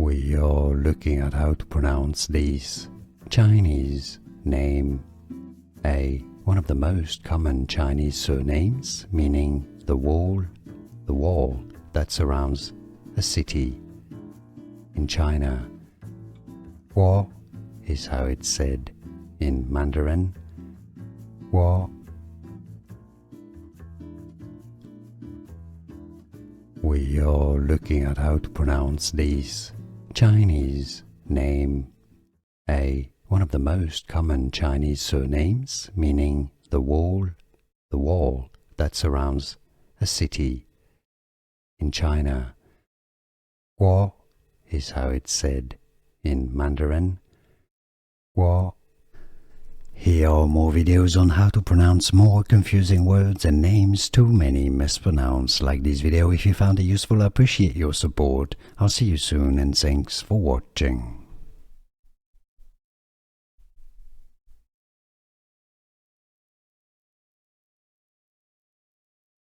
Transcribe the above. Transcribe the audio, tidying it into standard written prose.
We are looking at how to pronounce this Chinese name, one of the most common Chinese surnames, meaning the wall that surrounds a city. In China, Guo is how it's said in Mandarin. Guo. We are looking at how to pronounce this Chinese name, one of the most common Chinese surnames, meaning the wall that surrounds a city. In China, Guo is how it's said in Mandarin. Guo. Here are more videos on how to pronounce more confusing words and names too many mispronounced. Like this video if you found it useful. I appreciate your support. I'll see you soon and thanks for watching.